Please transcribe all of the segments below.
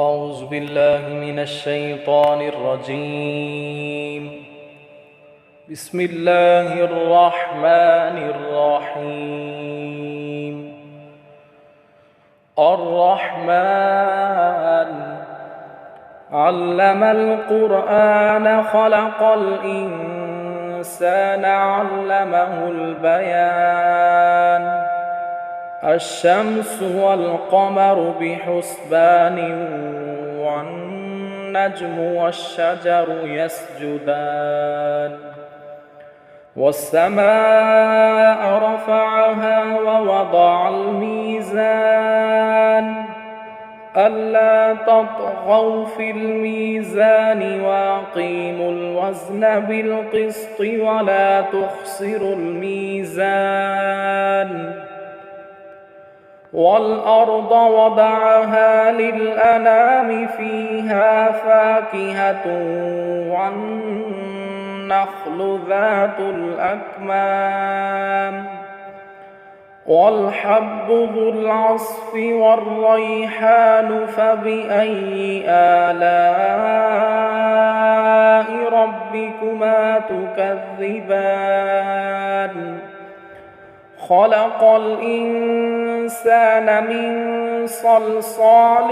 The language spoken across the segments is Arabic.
أعوذ بالله من الشيطان الرجيم. بسم الله الرحمن الرحيم. الرحمن علم القرآن خلق الإنسان علمه البيان. الشمس والقمر بحسبان والنجم والشجر يسجدان. والسماء رفعها ووضع الميزان ألا تطغوا في الميزان وأقيموا الوزن بالقسط ولا تخسروا الميزان. والأرض وضعها للأنام فيها فاكهة والنخل ذات الأكمام والحب ذو العصف والريحان فبأي آلاء ربكما تكذبان. خلق الإنسان من صلصال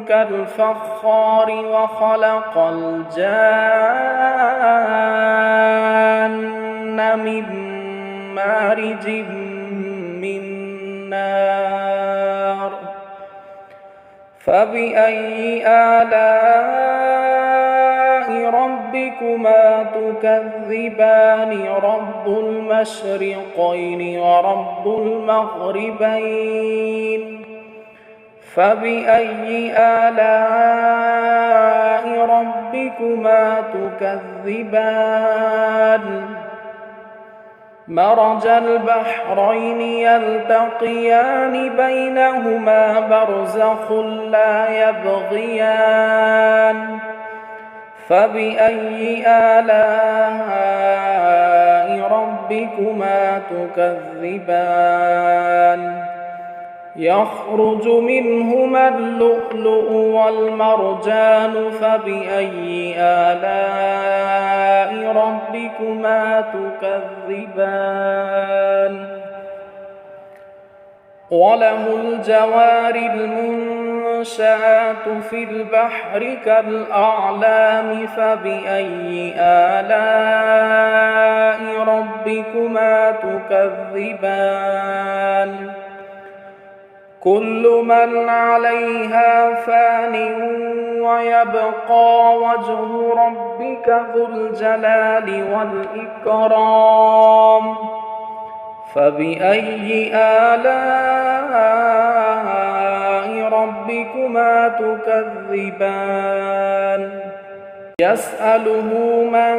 كالفخار وخلق الجان من مارج من نار. فبأي آلاء ربكما تكذبان. رب المشرقين ورب المغربين. فبأي آلاء ربكما تكذبان. مرج البحرين يلتقيان بينهما برزخ لا يبغيان. فبأي آلاء ربكما تكذبان. يخرج منهما اللؤلؤ والمرجان. فبأي آلاء ربكما تكذبان. وله الجوار المنشآت في البحر كالأعلام. فبأي آلاء ربكما تكذبان. كل من عليها فان ويبقى وجه ربك ذو الجلال والإكرام. فبأي آلاء ربكما تكذبان. يسأله من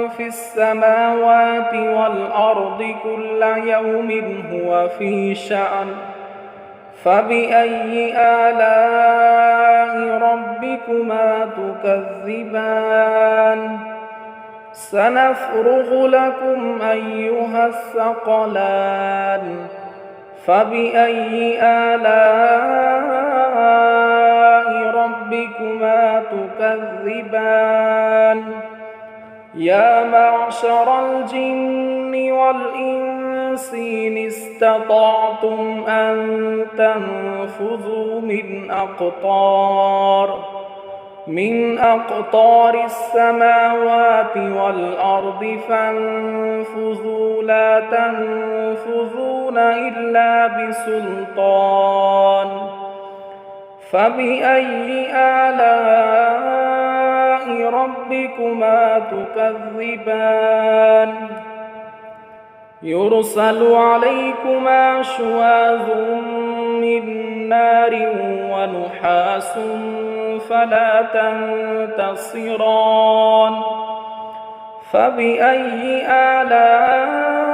في السماوات والأرض كل يوم هو في شأن. فبأي آلاء ربكما تكذبان. سنفرغ لكم أيها الثقلان. فبأي آلاء ربكما تكذبان. يا معشر الجن والإنس إن استطعتم أن تنفذوا من أقطار السماوات والأرض فانفذوا لا تنفذون إلا بسلطان. فبأي آلاء ربكما تكذبان. يرسل عليكما شواظ من نار ونحاس فلا تنتصران. فبأي آلاء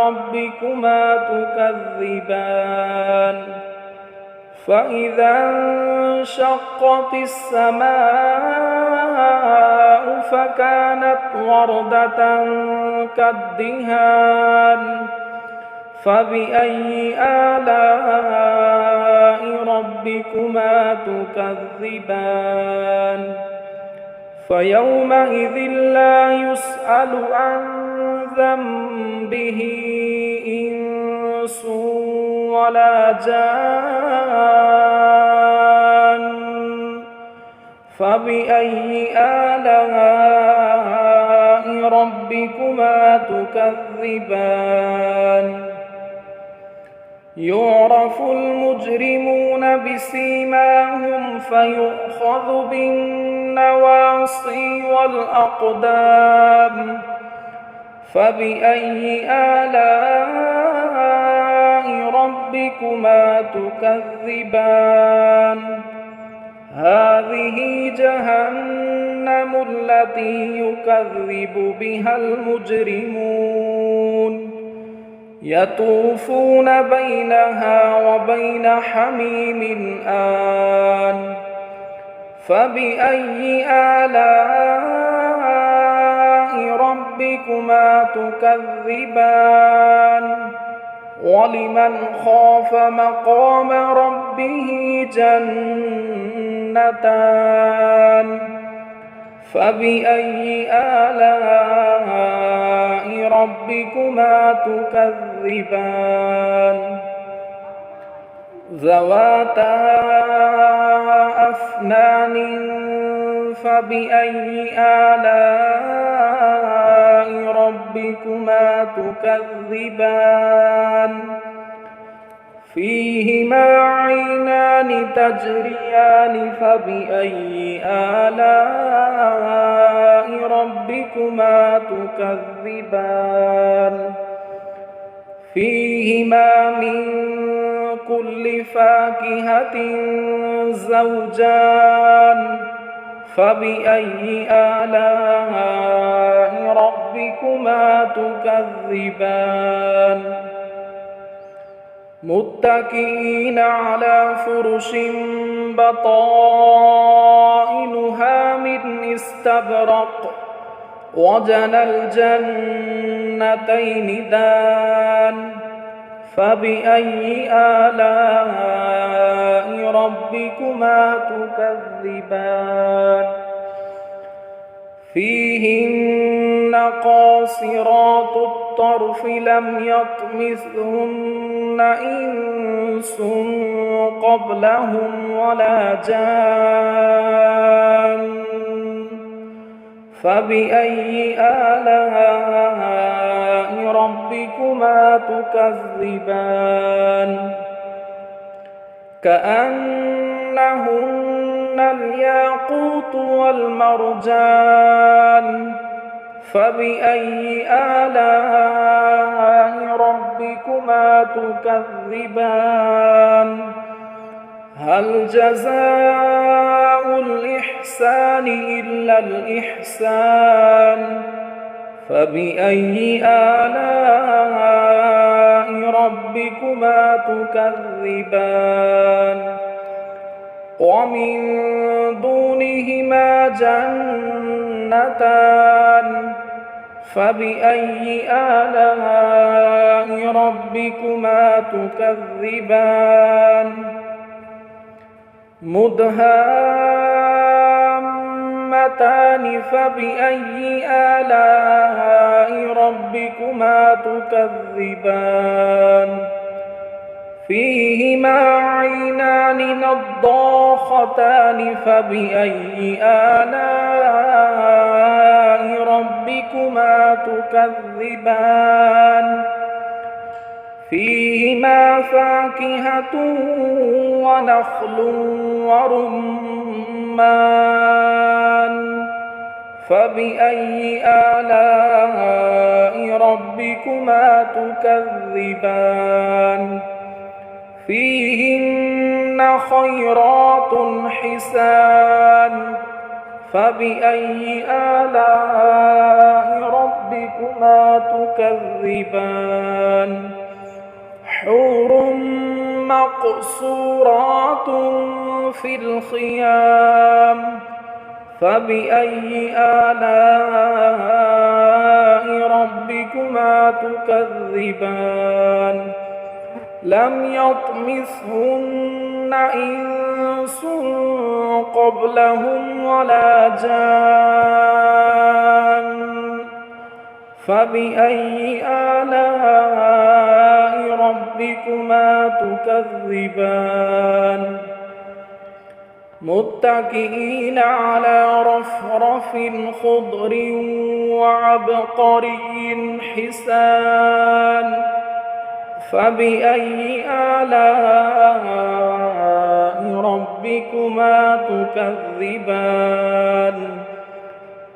ربكما تكذبان. فإذا انشقت السماء فكانت وردة كالدهان. فبأي آلاء ربكما ربكما تكذبان فيومئذ لا يسأل عن ذنبه إنس ولا جان فبأي آلاء ربكما تكذبان يعرف المجرمون بسيماهم فيؤخذ بالنواصي والأقدام فبأي آلاء ربكما تكذبان هذه جهنم التي يكذب بها المجرمون يطوفون بينها وبين حميم آن فبأي آلاء ربكما تكذبان ولمن خاف مقام ربه جنتان فبأي آلاء ربكما تكذبان ذواتا أفنان فبأي آلاء ربكما تكذبان فيهما عينان تجريان فبأي آلاء ربكما تكذبان فيهما من كل فاكهة زوجان فبأي آلاء ربكما تكذبان متكئين على فرش بطائنها من استبرق وجنى الجنتين دان فبأي آلاء ربكما تكذبان فيهن قاصرات الطرف لم يطمثهن إنس قبلهم ولا جان فبأي آلاء ربكما تكذبان كأنهن الياقوت والمرجان فبأي آلاء ربكما تكذبان هل جزاء الإحسان إلا الإحسان فبأي آلاء ربكما تكذبان ومن دونهما جنتان فبأي آلاء ربكما تكذبان مدهامتان فبأي آلاء ربكما تكذبان فيهما عينان نضاختان فبأي آلاء ربكما تكذبان فيهما فاكهة ونخل ورمان فبأي آلاء ربكما تكذبان فيهن خيرات حسان فبأي آلاء ربكما تكذبان حور مقصورات في الخيام فبأي آلاء ربكما تكذبان لم يطمثهن إنس إنس قبلهم ولا جان فبأي آلاء ربكما تكذبان متكئين على رفرف خضر وعبقري حسان فبأي آلاء ربكما تكذبان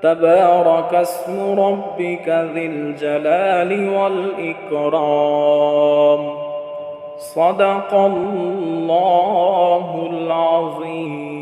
تبارك اسم ربك ذي الجلال والإكرام صدق الله العظيم.